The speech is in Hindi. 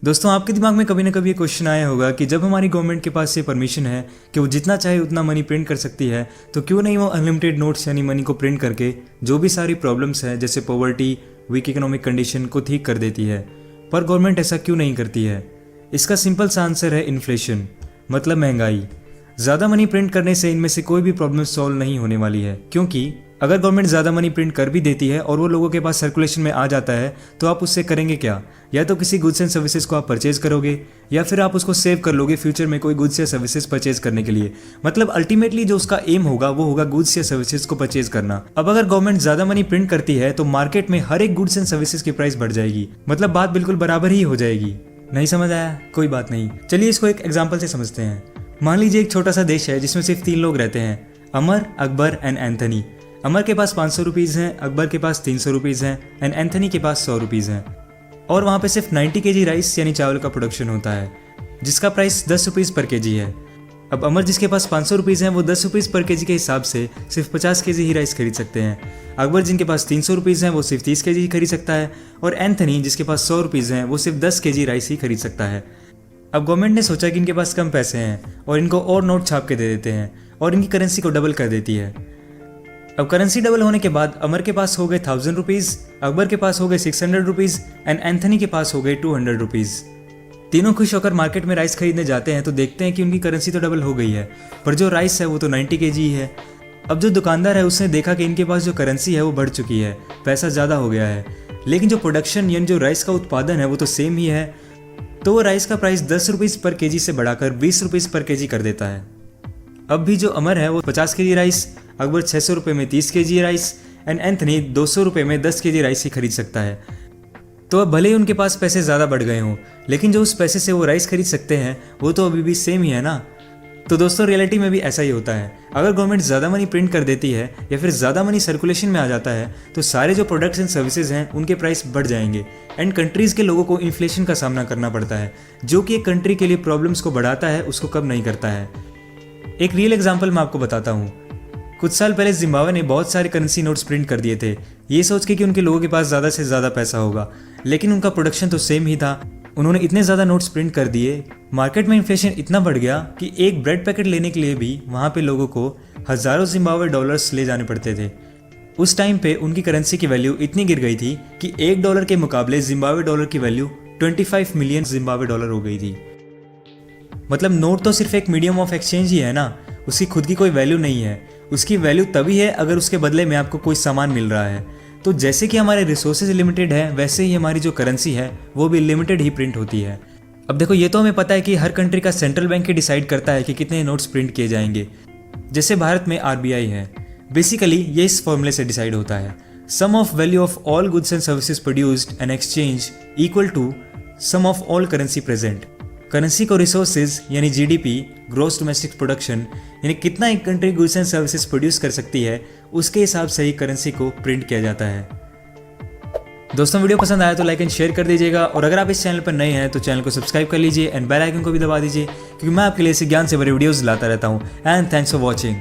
दोस्तों, आपके दिमाग में कभी ना कभी ये क्वेश्चन आया होगा कि जब हमारी गवर्नमेंट के पास ये परमिशन है कि वो जितना चाहे उतना मनी प्रिंट कर सकती है, तो क्यों नहीं वो अनलिमिटेड नोट्स यानी मनी को प्रिंट करके जो भी सारी प्रॉब्लम्स है जैसे पॉवर्टी, वीक इकोनॉमिक कंडीशन को ठीक कर देती है। पर गवर्नमेंट ऐसा क्यों नहीं करती है? इसका सिंपल सा आंसर है इन्फ्लेशन, मतलब महंगाई। ज़्यादा मनी प्रिंट करने से इनमें से कोई भी प्रॉब्लम सॉल्व नहीं होने वाली है, क्योंकि अगर गवर्नमेंट ज़्यादा मनी प्रिंट कर भी देती है और वो लोगों के पास सर्कुलेशन में आ जाता है, तो आप उससे करेंगे क्या? या तो किसी गुड्स एंड सर्विसेज को आप परचेज करोगे, या फिर आप उसको सेव कर लोगे फ्यूचर में कोई गुड्स या सर्विसेज परचेज करने के लिए। मतलब अल्टीमेटली जो उसका एम होगा वो होगा गुड्स या सर्विसेज को परचेज करना। अब अगर गवर्नमेंट ज़्यादा मनी प्रिंट करती है तो मार्केट में हर एक गुड्स एंड सर्विसेज की प्राइस बढ़ जाएगी, मतलब बात बिल्कुल बराबर ही हो जाएगी। नहीं समझ आया? कोई बात नहीं, चलिए इसको एक एग्जाम्पल से समझते हैं। मान लीजिए एक छोटा सा देश है जिसमें सिर्फ 3 लोग रहते हैं, अमर, अकबर एंड एंथनी। अमर के पास 500 रुपीज़ हैं, अकबर के पास 300 रुपीज़ हैं एंड एंथनी के पास 100 रुपीज़ हैं। और वहाँ पे सिर्फ 90 kg राइस यानी चावल का प्रोडक्शन होता है, जिसका प्राइस 10 रुपीज़ पर kg है। अब अमर जिसके पास 500 रुपीज़ हैं वो 10 रुपीज़ पर kg के हिसाब से सिर्फ 50 kg ही राइस खरीद सकते हैं। अकबर जिनके पास 300 रुपीज़ हैं वो सिर्फ 30 kg ही खरीद सकता है, और एंथनी जिसके पास 100 रुपीज़ हैं वो सिर्फ 10 kg राइस ही खरीद सकता है। अब गवर्नमेंट ने सोचा कि इनके पास कम पैसे हैं और इनको और नोट छाप के दे देते हैं और इनकी करेंसी को डबल कर देती है। अब करेंसी डबल होने के बाद अमर के पास हो गए 1000 रुपीज़, अकबर के पास हो गए 600 रुपीज़ एंड एंथनी के पास हो गए 200 रुपीज़। तीनों खुश होकर मार्केट में राइस खरीदने जाते हैं तो देखते हैं कि उनकी करेंसी तो डबल हो गई है, पर जो राइस है वो तो 90 kg ही है। अब जो दुकानदार है उसने देखा कि इनके पास जो करेंसी है वो बढ़ चुकी है, पैसा ज़्यादा हो गया है, लेकिन जो प्रोडक्शन यानी जो राइस का उत्पादन है वो तो सेम ही है। तो वो राइस का प्राइस 10 रुपीज़ पर kg से बढ़ाकर 20 रुपीज़ पर kg कर देता है। अब भी जो अमर है वो 50 kg राइस, अकबर 600 रुपये में 30 kg राइस एंड एंथनी 200 रुपये में 10 kg राइस ही खरीद सकता है। तो अब भले ही उनके पास पैसे ज़्यादा बढ़ गए हों, लेकिन जो उस पैसे से वो राइस खरीद सकते हैं वो तो अभी भी सेम ही है ना। तो दोस्तों, रियलिटी में भी ऐसा ही होता है। अगर गवर्नमेंट ज़्यादा मनी प्रिंट कर देती है या फिर ज़्यादा मनी सर्कुलेशन में आ जाता है तो सारे जो प्रोडक्ट्स एंड सर्विसेज हैं उनके प्राइस बढ़ जाएंगे एंड कंट्रीज़ के लोगों को इन्फ्लेशन का सामना करना पड़ता है, जो कि एक कंट्री के लिए प्रॉब्लम्स को बढ़ाता है, उसको कम नहीं करता है। एक रियल एग्जाम्पल मैं आपको बताता हूँ। कुछ साल पहले जिम्बाब्वे ने बहुत सारे करेंसी नोट्स प्रिंट कर दिए थे, ये सोच के कि उनके लोगों के पास ज़्यादा से ज़्यादा पैसा होगा, लेकिन उनका प्रोडक्शन तो सेम ही था। उन्होंने इतने ज़्यादा नोट्स प्रिंट कर दिए, मार्केट में इन्फ्लेशन इतना बढ़ गया कि एक ब्रेड पैकेट लेने के लिए भी वहाँ पे लोगों को हज़ारों जिम्बाब्वे डॉलर्स ले जाने पड़ते थे। उस टाइम पे उनकी करेंसी की वैल्यू इतनी गिर गई थी कि $1 के मुकाबले जिम्बाब्वे डॉलर की वैल्यू 25 मिलियन जिम्बाब्वे डॉलर हो गई थी। मतलब नोट तो सिर्फ एक मीडियम ऑफ एक्सचेंज ही है ना, उसकी खुद की कोई वैल्यू नहीं है। उसकी वैल्यू तभी है अगर उसके बदले में आपको कोई सामान मिल रहा है। तो जैसे कि हमारे रिसोर्सेज लिमिटेड है, वैसे ही हमारी जो करेंसी है वो भी लिमिटेड ही प्रिंट होती है। अब देखो, ये तो हमें पता है कि हर कंट्री का सेंट्रल बैंक ही डिसाइड करता है कि कितने नोट्स प्रिंट किए जाएंगे। जैसे भारत में RBI है, बेसिकली ये इस फॉर्मूले से डिसाइड होता है, sum of value of all goods and services produced and exchange equal to sum of all currency present. Currency को रिसोर्सेज यानी GDP, ग्रॉस डोमेस्टिक प्रोडक्शन, यानी कितना एक country goods and services produce कर सकती है, उसके हिसाब से ही करेंसी को प्रिंट किया जाता है। दोस्तों, वीडियो पसंद आया तो लाइक एंड शेयर कर दीजिएगा, और अगर आप इस चैनल पर नए हैं तो चैनल को सब्सक्राइब कर लीजिए एंड बेल आइकन को भी दबा दीजिए, क्योंकि मैं आपके लिए ऐसे ज्ञान से भरे वीडियोस लाता रहता हूँ। And thanks for watching.